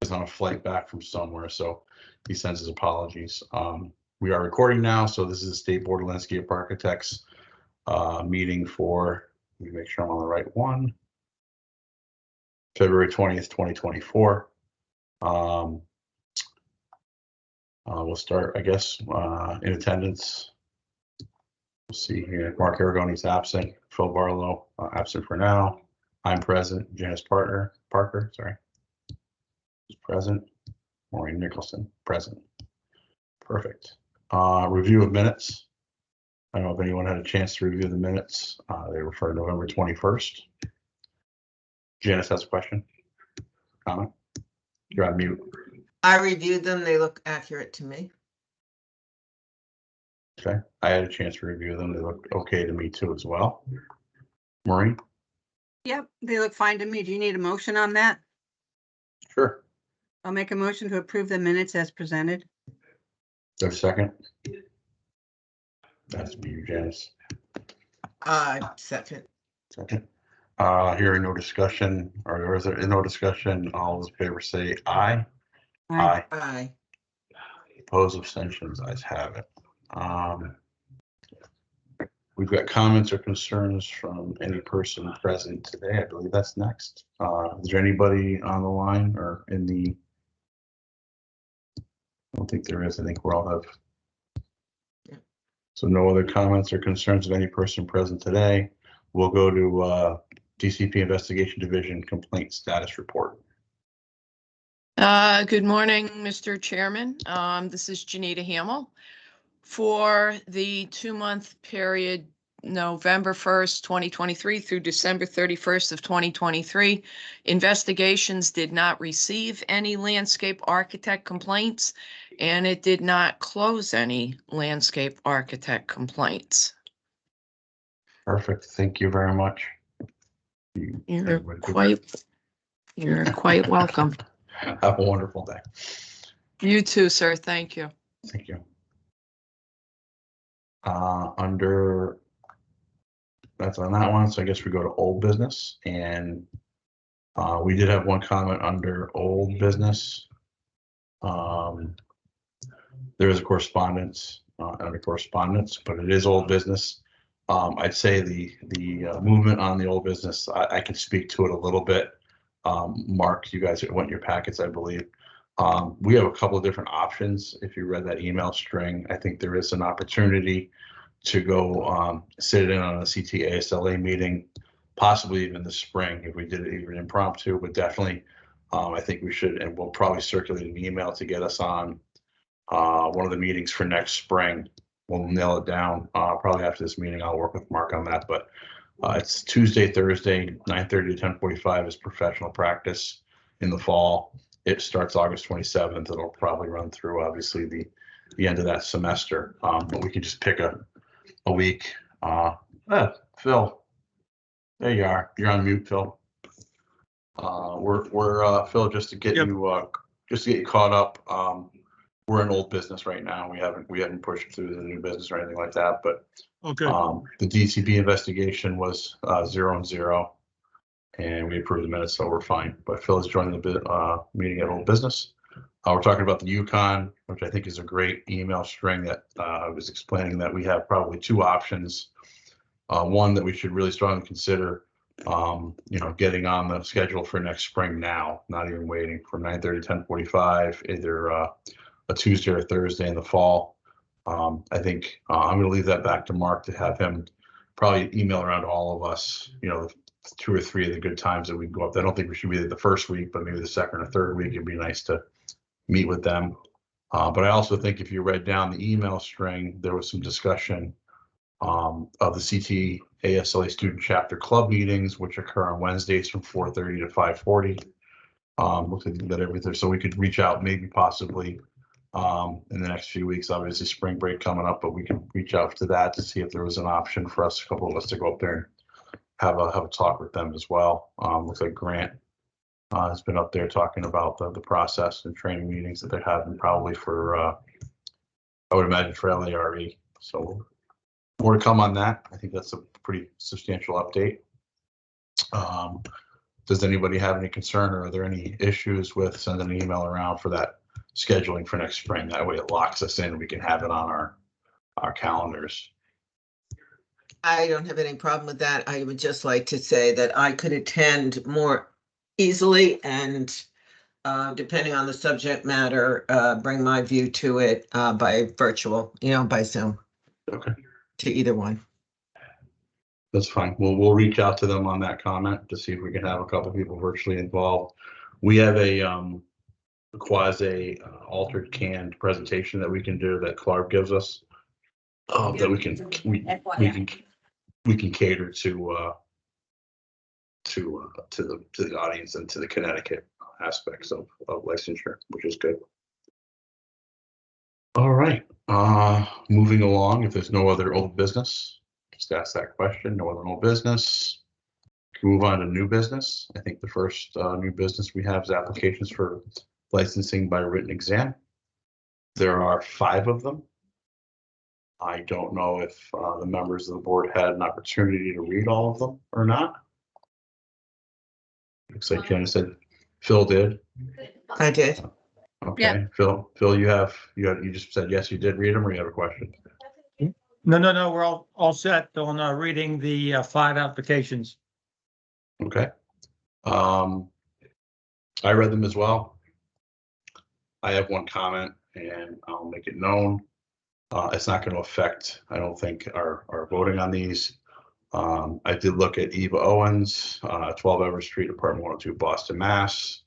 is on a flight back from somewhere, so he sends his apologies. We are recording now, so this is the State Board of Landscape Architects meeting for, let me make sure I'm on the right one, February 20th, 2024. We'll start, I guess, in attendance. We'll see here. Mark Aragoni's absent. Phil Barlow absent for now. I'm present. Janice Parker, sorry, is present. Maureen Nicholson, present. Perfect. Review of minutes. I don't know if anyone had a chance to review the minutes. They were for November 21st. Janice has a question. Comment? You're on mute. I reviewed them. They look accurate to me. Okay. I had a chance to review them. They look okay to me too as well. Maureen? Yep, they look fine to me. Do you need a motion on that? Sure. I'll make a motion to approve the minutes as presented. There's a second. That's me, Janice. Second. Second. Hearing no discussion, or is there no discussion? All those in favor say aye. Aye. Aye. Opposed, abstentions, ayes have it. We've got comments or concerns from any person present today. I believe that's next. Is there anybody on the line or in the? I don't think there is. I think we all have. Yeah. So no other comments or concerns of any person present today. We'll go to DCP Investigation Division Complaint Status Report. Good morning, Mr. Chairman. This is Janita Hamill. For the 2-month period, November 1st, 2023 through December 31st of 2023, investigations did not receive any landscape architect complaints, and it did not close any landscape architect complaints. Perfect. Thank you very much. You're quite welcome. Have a wonderful day. You too, sir. Thank you. Thank you. Under that's on that one, so I guess we go to old business, and we did have one comment under old business. There is a correspondence under correspondence, but it is old business. I'd say the movement on the old business, I can speak to it a little bit. Mark, you guys went in your packets, I believe. We have a couple of different options. If you read that email string, I think there is an opportunity to go sit in on a CT-ASLA meeting, possibly even this spring if we did it even impromptu, but definitely I think we should, and we'll probably circulate an email to get us on one of the meetings for next spring. We'll nail it down probably after this meeting. I'll work with Mark on that, but it's Tuesday, Thursday, 9:30 to 10:45 is professional practice in the fall. It starts August 27th. It'll probably run through obviously the end of that semester, but we can just pick a week. Phil, there you are. You're on mute, Phil. We're Phil, just to get you caught up. We're in old business right now. We haven't pushed through the new business or anything like that, but okay. The DCP investigation was 0-0, and we approved the minutes, so we're fine. But Phil is joining the meeting at old business. We're talking about the Yukon, which I think is a great email string that I was explaining that we have probably two options. One that we should really strongly consider, getting on the schedule for next spring now, not even waiting from 9:30 to 10:45, either a Tuesday or Thursday in the fall. I think I'm going to leave that back to Mark to have him probably email around to all of us, 2 or 3 of the good times that we go up. I don't think we should be there the first week, but maybe the second or third week, it'd be nice to meet with them. But I also think if you read down the email string, there was some discussion of the CT-ASLA Student Chapter Club meetings, which occur on Wednesdays from 4:30 to 5:40. Looks like that everything, so we could reach out maybe possibly in the next few weeks. Obviously spring break coming up, but we can reach out to that to see if there was an option for us, a couple of us, to go up there and have a talk with them as well. Looks like Grant has been up there talking about the process and training meetings that they're having, probably for I would imagine for LARE. So more to come on that. I think that's a pretty substantial update. does anybody have any concern, or are there any issues with sending an email around for that scheduling for next spring? That way it locks us in, we can have it on our calendars. I don't have any problem with that. I would just like to say that I could attend more easily and depending on the subject matter, bring my view to it by virtual, by Zoom Okay, to either one. that's fine. We'll reach out to them on that comment to see if we can have a couple people virtually involved. We have a quasi altered canned presentation that we can do that Clark gives us. That we can cater to the audience and to the Connecticut aspects of licensure, which is good. All right, moving along. If there's no other old business, just ask that question. No other old business. Can move on to new business. I think the first new business we have is applications for licensing by written exam. There are 5 of them. I don't know if the members of the board had an opportunity to read all of them or not. Looks like Jenna said Phil did. I did. Okay, Yeah. Phil, you just said yes, you did read them, or you have a question? No, we're all set on reading the 5 applications. Okay. I read them as well. I have one comment and I'll make it known. It's not going to affect, I don't think, our voting on these. I did look at Eva Owens, 12 Everett Street, apartment 102, Boston, Mass.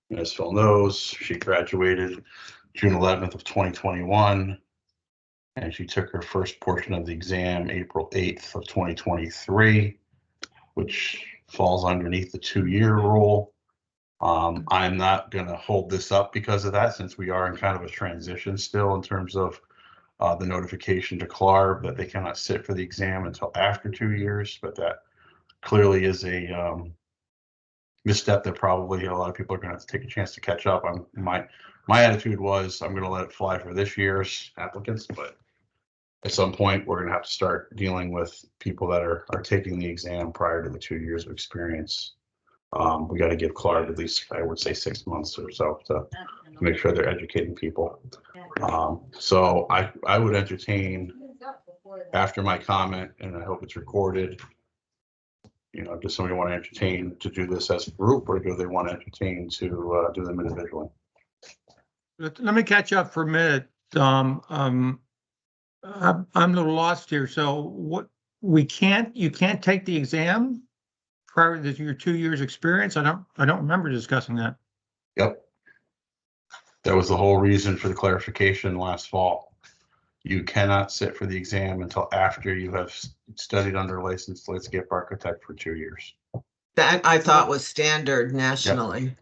And as Phil knows, she graduated June 11th of 2021. And she took her first portion of the exam April 8th of 2023, which falls underneath the 2-year rule. I'm not going to hold this up because of that, since we are in kind of a transition still in terms of the notification to CLARB that they cannot sit for the exam until after 2 years, but that clearly is a misstep that probably a lot of people are going to have to take a chance to catch up. My attitude was I'm going to let it fly for this year's applicants, but at some point we're going to have to start dealing with people that are taking the exam prior to the 2 years of experience. We got to give CLARB at least, I would say, 6 months or so to make sure they're educating people. So I would entertain, after my comment, and I hope it's recorded, does somebody want to entertain to do this as a group, or do they want to entertain to do them individually? Let me catch up for a minute. I'm a little lost here. So what, you can't take the exam prior to your 2 years experience? I don't remember discussing that. Yep. That was the whole reason for the clarification last fall. You cannot sit for the exam until after you have studied under a licensed landscape architect for 2 years. That I thought was standard nationally.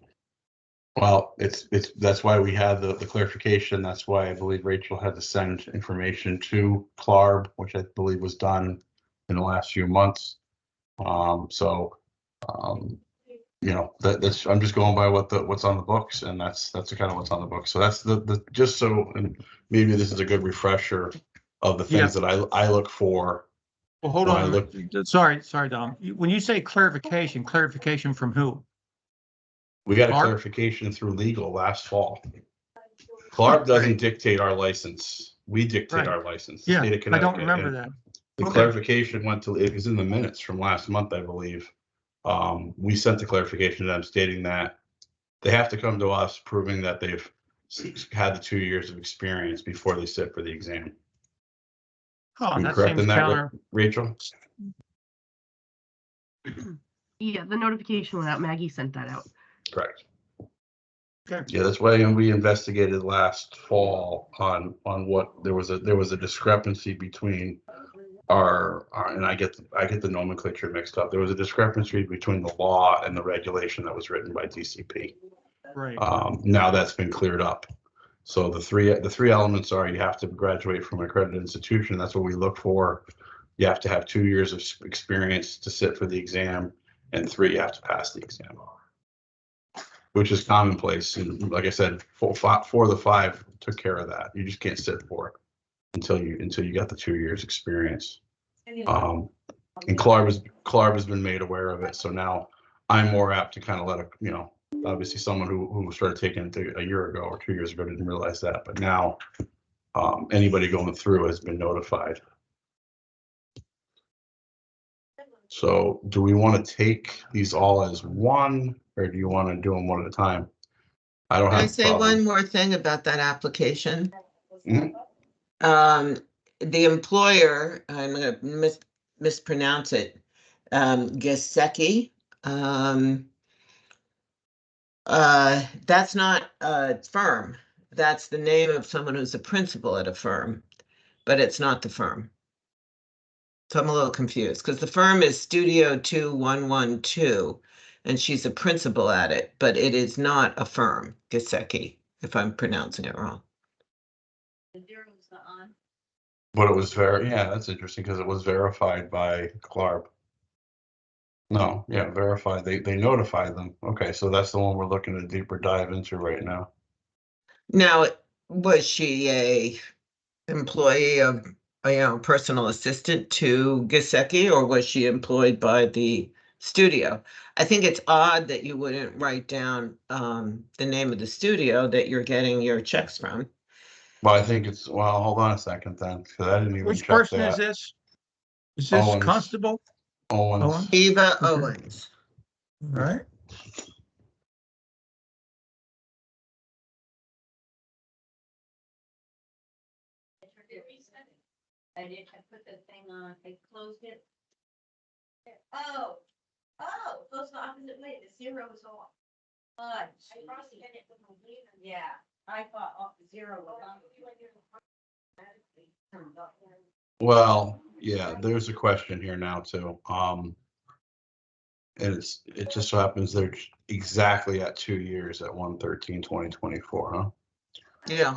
Well, that's why we had the clarification. That's why I believe Rachel had to send information to CLARB, which I believe was done in the last few months. That's I'm just going by what's on the books, and that's kind of what's on the books. So that's the just so, and maybe this is a good refresher of the things that I look for. Well, hold on. Sorry, Dom. When you say clarification from who? We got a CLARB? clarification through legal last fall. CLARB doesn't dictate our license. We dictate Right. our license. Yeah, State of I Connecticut. don't remember that. The Okay. clarification went to, it was in the minutes from last month, I believe. We sent the clarification to them stating that they have to come to us proving that they've had the 2 years of experience before they sit for the exam. Oh, Am I that correct seems in that, counter. Rachel? Yeah, the notification went out. Maggie sent that out. Correct. Okay. Yeah, that's why we investigated last fall on what there was a discrepancy between our and I get the nomenclature mixed up. There was a discrepancy between the law and the regulation that was written by DCP. Right. Now that's been cleared up. So the three elements are: you have to graduate from an accredited institution. That's what we look for. You have to have 2 years of experience to sit for the exam, and 3, you have to pass the exam, which is commonplace. And like I said, 4 of the 5 took care of that. You just can't sit for it until you got the 2 years experience. And CLARB has been made aware of it. So now I'm more apt to kind of let it, you know, obviously someone who started taking it a year ago or 2 years ago didn't realize that, but now anybody going through has been notified. So do we want to take these all as one, or do you want to do them one at a time? I don't Can I have a say one problem. more thing about that application? Mhm. The employer, I'm gonna mispronounce it, Gesicki. That's not a firm. That's the name of someone who's a principal at a firm, but it's not the firm. So I'm a little confused because the firm is Studio 2112 and she's a principal at it, but it is not a firm, Gesicki, if I'm pronouncing it wrong. But it was yeah, that's interesting because it was verified by Clark. No, yeah, verified. They notified them. Okay, so that's the one we're looking to deeper dive into right now. Now, was she a employee of, personal assistant to Gesicki, or was she employed by the studio? I think it's odd that you wouldn't write down the name of the studio that you're getting your checks from. Well, I think it's, well, hold on a second then, because I didn't even Which check person is that. this? Is this Owens. Constable? Owens. Owens? Eva Okay. Owens. All right. I did, I put the thing on, I closed it. Oh, goes the opposite way, the zero is off. I probably hit it with my leader. Yeah, I thought off the zero was on. Well, yeah, there's a question here now too. And it just so happens they're exactly at 2 years at 1/13/2024, huh? Yeah.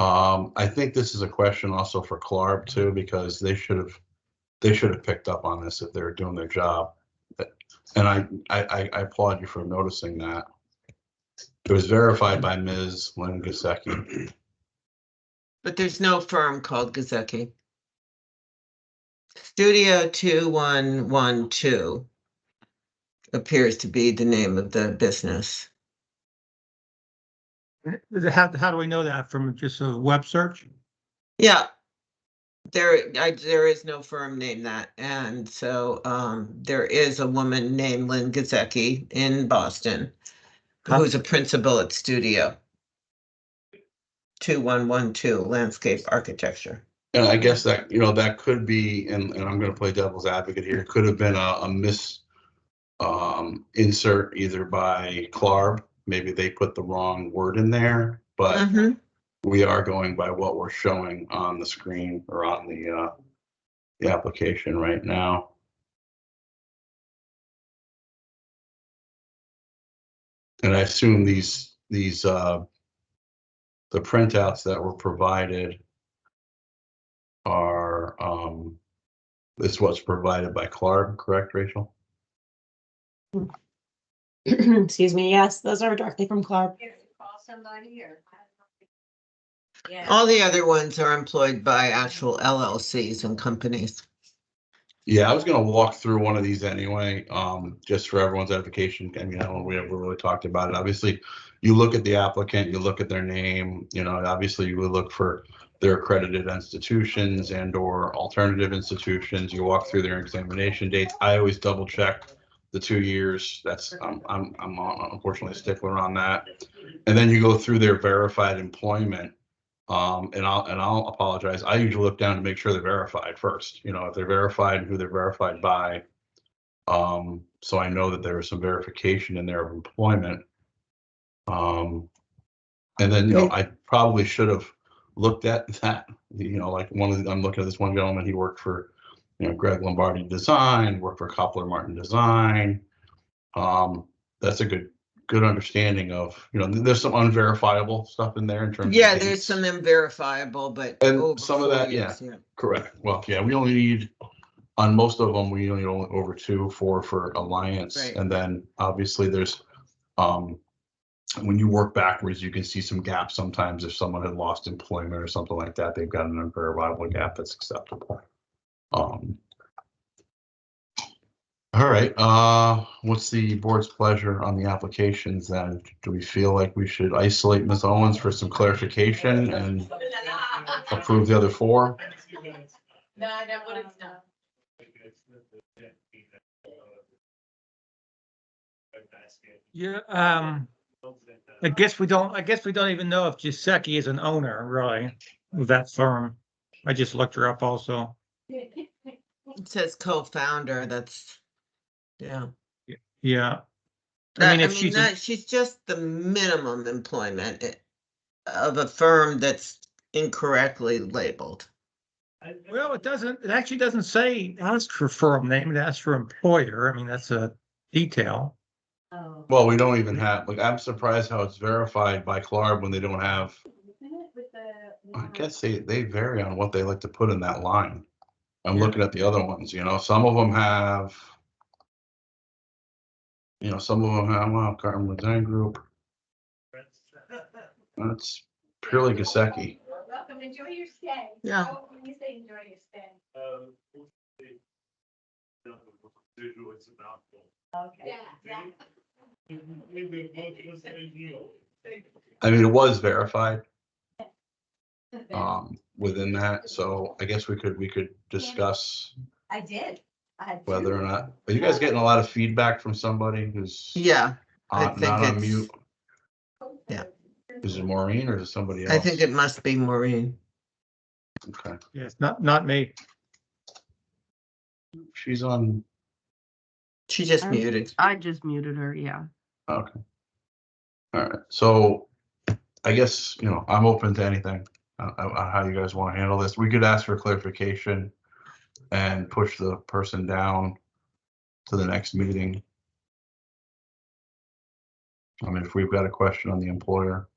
I think this is a question also for Clark too, because they should have picked up on this if they were doing their job. And I applaud you for noticing that. It was verified by Ms. Lynn Gesicki. But there's no firm called Gesicki. Studio 2112 appears to be the name of the business. How do we know that? From just a web search? Yeah. There is no firm named that. And so there is a woman named Lynn Gesicki in Boston who's a principal at Studio 2112 Landscape Architecture. And I guess that, you know, that could be, and I'm going to play devil's advocate here, could have been a miss insert either by Clark. Maybe they put the wrong word in there, but Mhm. we are going by what we're showing on the screen or on the application right now. And I assume these the printouts that were provided are this what's provided by Clark, correct, Rachel? Excuse me, yes, those are directly from Clark. Call somebody or. Yeah. All the other ones are employed by actual LLCs and companies. Yeah, I was gonna walk through one of these anyway, just for everyone's edification. I mean, I don't know, we ever really talked about it. Obviously, you look at the applicant, you look at their name, you know, obviously you would look for their accredited institutions and or alternative institutions. You walk through their examination dates. I always double check the 2 years. That's, I'm unfortunately a stickler on that. And then you go through their verified employment. And I'll apologize. I usually look down to make sure they're verified first. You know, if they're verified, who they're verified by. So I know that there was some verification in there of employment. And then, you know, I probably should have looked at that. You know, like I'm looking at this one gentleman. He worked for, you know, Greg Lombardi Design, worked for Koppler Martin Design. That's a good understanding of, you know, there's some unverifiable stuff in there in terms Yeah, of there's dates. some unverifiable, but And over some of 4 that, years, Correct. Well, yeah, we only need, on most of them, we only over 4 for Alliance. Right. And then obviously there's, when you work backwards, you can see some gaps sometimes. If someone had lost employment or something like that, they've got an unverifiable gap that's acceptable. All right, what's the board's pleasure on the applications then? Do we feel like we should isolate Ms. Owens for some clarification and approve the other four? No, that would have done. Yeah, I guess we don't even know if Giuseppe is an owner, really, of that firm. I just looked her up also. It says co-founder, that's, yeah. Yeah. I mean, if mean, she's a- she's just the minimum employment of a firm that's incorrectly labeled. Well, it actually doesn't say ask for firm name, it asks for employer. I mean, that's a detail. Oh. Well, we don't even have, like, I'm surprised how it's verified by Clark when they don't have, I guess they vary on what they like to put in that line. I'm Yeah. looking at the other ones, some of them have, well, Carmen Design Group. That's purely Gasecki. Welcome, enjoy your stay. Yeah. Oh, when you say enjoy your stay. Okay. Yeah. I mean, it was verified within that, so I guess we could discuss I did. I had whether or two. not, are you guys getting a lot of feedback from somebody who's Yeah, I think not on it's, mute? yeah. Is it Maureen or is it somebody else? I think it must be Maureen. Okay, Yes, not me. she's on, She just I'm- muted. I just muted her, yeah. okay. All right, so I guess, I'm open to anything, how you guys want to handle this. We could ask for clarification and push the person down to the next meeting. I mean, if we've got a question on the employer.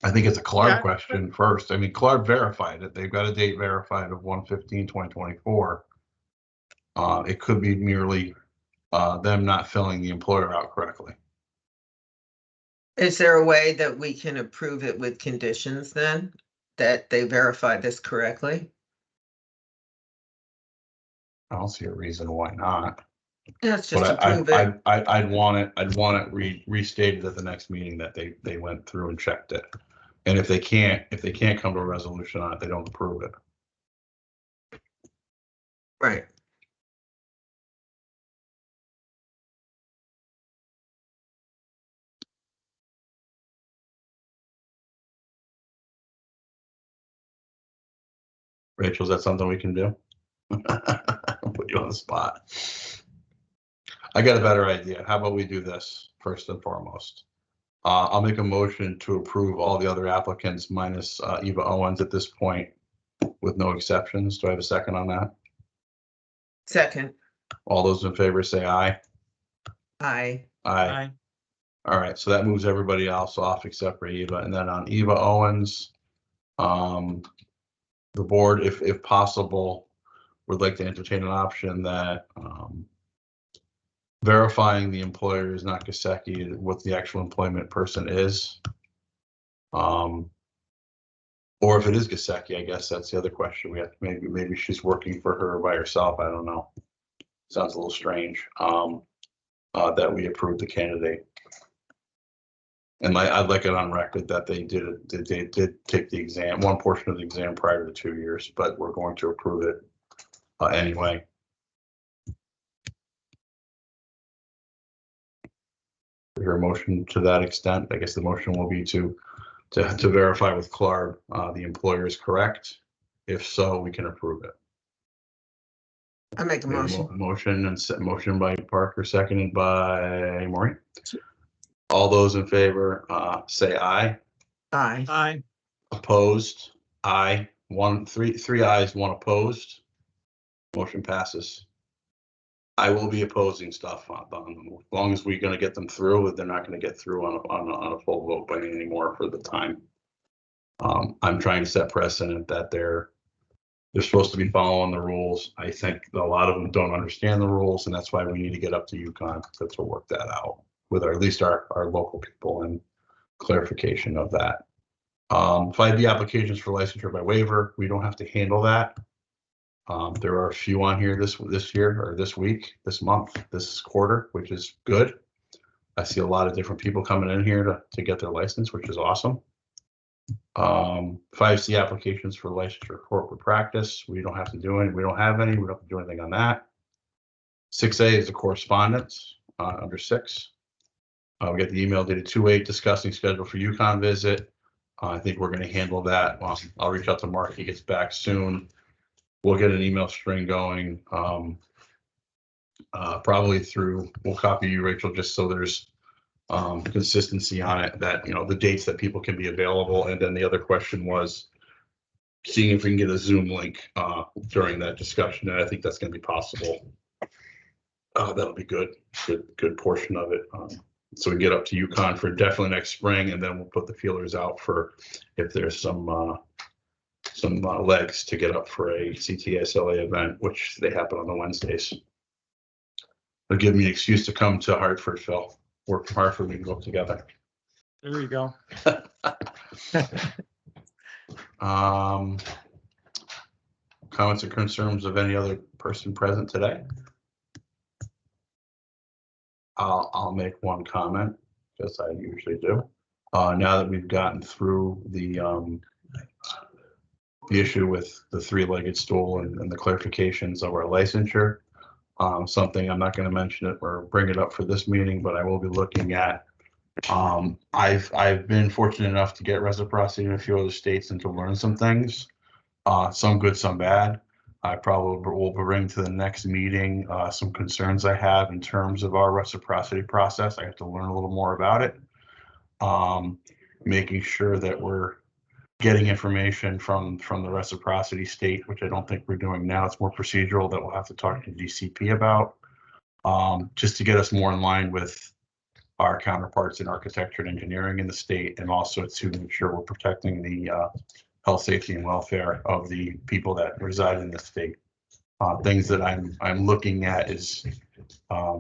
I think it's a Clark Yeah. question first. I mean, Clark verified it. They've got a date verified of 1/15/2024. It could be merely them not filling the employer out correctly. Is there a way that we can approve it with conditions then? That they verify this correctly? I don't see a reason why not. Let's just But approve it. I'd want it restated at the next meeting that they went through and checked it. And if they can't come to a resolution on it, they don't approve it. Right. Rachel, is that something we can do? Put you on the spot. I got a better idea. How about we do this first and foremost? I'll make a motion to approve all the other applicants minus Eva Owens at this point with no exceptions. Do I have a second on that? Second, All those in favor say aye. I, Aye. All right, so that moves everybody else off except for Eva. And then on Eva Owens, the board, if possible, would like to entertain an option that verifying the employer is not Gasecki, what the actual employment person is. Or if it is Gasecki, I guess that's the other question. We have to, maybe she's working for her by herself. I don't know. Sounds a little strange. That we approved the candidate. And I'd like it on record that they did take the exam, one portion of the exam prior to 2 years, but we're going to approve it anyway. Your motion to that extent, I guess the motion will be to verify with Clark the employer is correct. If so, we can approve it. I make a We have motion. Motion by Parker, seconded by Maureen. All those in favor, say aye. Aye. Aye. Opposed, aye. Three ayes, one opposed. Motion passes. I will be opposing stuff on them. As long as we're gonna get them through, they're not gonna get through on a full vote by anymore for the time. I'm trying to set precedent that they're supposed to be following the rules. I think a lot of them don't understand the rules, and that's why we need to get up to UConn to work that out with at least our local people and clarification of that. 5B applications for licensure by waiver, we don't have to handle that. There are a few on here this year or this week, this month, this quarter, which is good. I see a lot of different people coming in here to get their license, which is awesome. 5C applications for licensure corporate practice. We don't have to do any, we don't have any, we don't have to do anything on that. 6A is the correspondence under 6. We got the email dated 2/8 discussing schedule for Yukon visit. I think we're going to handle that. I'll reach out to Mark. He gets back soon. We'll get an email string going. Probably through, we'll copy you, Rachel, just so there's consistency on it, that, you know, the dates that people can be available. And then the other question was seeing if we can get a Zoom link during that discussion. And I think that's going to be possible. That'll be good portion of it. So we get up to Yukon for definitely next spring, and then we'll put the feelers out for if there's some legs to get up for a CTSLA event, which they happen on the Wednesdays. It'll give me an excuse to come to Hartford, Phil. Work from Hartford, we can go together. There you go. Comments or concerns of any other person present today? I'll make one comment, as I usually do. Now that we've gotten through the issue with the three-legged stool and the clarifications of our licensure, something I'm not going to mention it or bring it up for this meeting, but I will be looking at. I've been fortunate enough to get reciprocity in a few other states and to learn some things, some good, some bad. I probably will bring to the next meeting some concerns I have in terms of our reciprocity process. I have to learn a little more about it. Making sure that we're getting information from the reciprocity state, which I don't think we're doing now. It's more procedural that we'll have to talk to DCP about, just to get us more in line with our counterparts in architecture and engineering in the state, and also to ensure we're protecting the health, safety, and welfare of the people that reside in the state. Things that I'm looking at is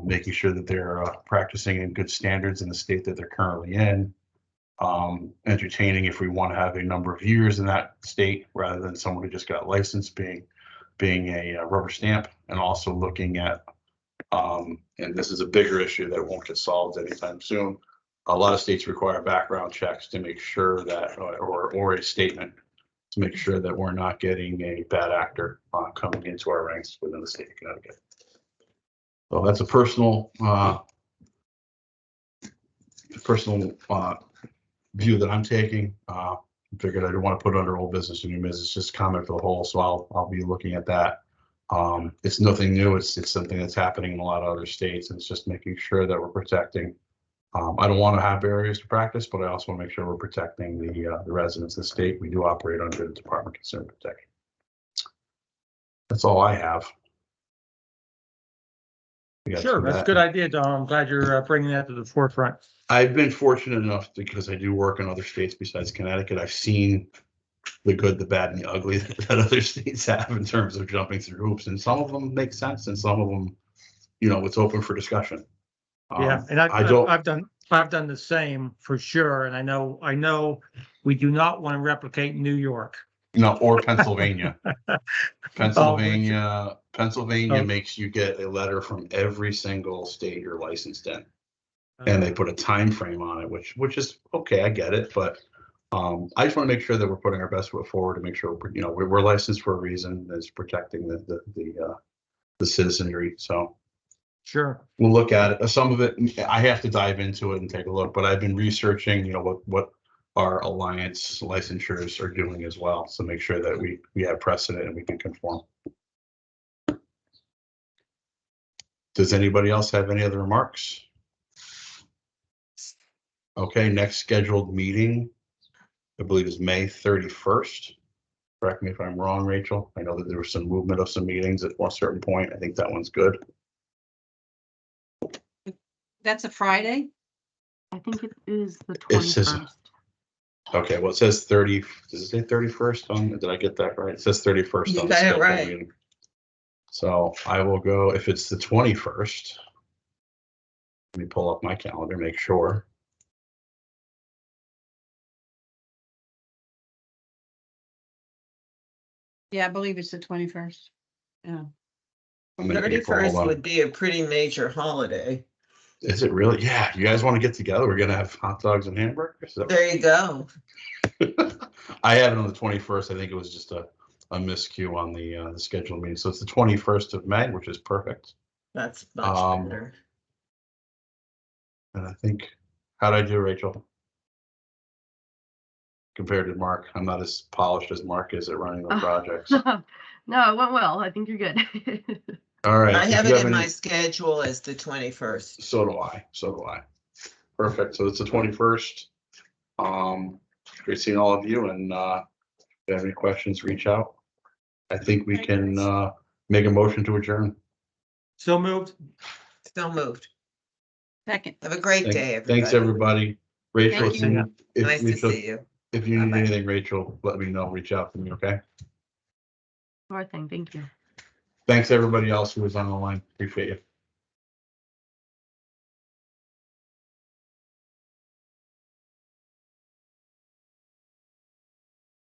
making sure that they're practicing in good standards in the state that they're currently in. Entertaining if we want to have a number of years in that state rather than someone who just got licensed being a rubber stamp, and also looking at, and this is a bigger issue that won't get solved anytime soon. A lot of states require background checks to make sure that, or a statement to make sure that we're not getting a bad actor coming into our ranks within the state of Connecticut. So that's a personal view that I'm taking. Figured I didn't want to put it under old business and new business, just comment for the whole. So I'll be looking at that. It's nothing new. It's something that's happening in a lot of other states. And it's just making sure that we're protecting. I don't want to have barriers to practice, but I also want to make sure we're protecting the residents of the state. We do operate under the Department of Consumer Protection. That's all I have. Sure, that's a good idea, Don. I'm glad you're bringing that to the forefront. I've been fortunate enough, because I do work in other states besides Connecticut. I've seen the good, the bad, and the ugly that other states have in terms of jumping through hoops, and some of them make sense, and some of them, you know, it's open for discussion. Yeah, and I've done the same for sure, and I know we do not want to replicate New York. No, or Pennsylvania. Pennsylvania makes you get a letter from every single state you're licensed in, and they put a time frame on it, which is okay. I get it, but I just want to make sure that we're putting our best foot forward to make sure we're licensed for a reason that's protecting the citizenry. So. Sure. We'll look at it. Some of it, I have to dive into it and take a look, but I've been researching, what our alliance licensures are doing as well. So make sure that we have precedent and we can conform. Does anybody else have any other remarks? Okay, next scheduled meeting, I believe, is May 31st. Correct me if I'm wrong, Rachel. I know that there was some movement of some meetings at a certain point. I think that one's good. That's a Friday? I think it is the It says- 21st. Okay, well, it says 30, does it say 31st on, did I get that right? It says 31st You on the got it schedule right. meeting. So I will go, if it's the 21st, let me pull up my calendar, make sure. Yeah, I believe it's the 21st. Yeah. I'm in April, 31st hold on. would be a pretty major holiday. Is it really? Yeah, you guys want to get together? We're gonna have hot dogs and hamburgers. Is that- There you go. I have it on the 21st. I think it was just a miscue on the scheduled meeting. So it's the 21st of May, which is perfect. That's much Um, better. And I think, how'd I do, Rachel? Compared to Mark, I'm not as polished as Mark is at running the projects. No, it went well. I think you're good. All right. I if have you it in any- my schedule as the 21st. So do I. So do I. Perfect. So it's the 21st. Great seeing all of you, and if you have any questions, reach out. I think we can make a motion to adjourn. So moved. Still moved. Second. Have a great Thank- day, everybody. Thanks, everybody. Rachel, Thank if you. you, if Nice to Rachel, see you. if you need Bye-bye. anything, Rachel, let me know. Reach out to me, okay? Sure thing. Thank you. Thanks, everybody else who was on the line. Appreciate you.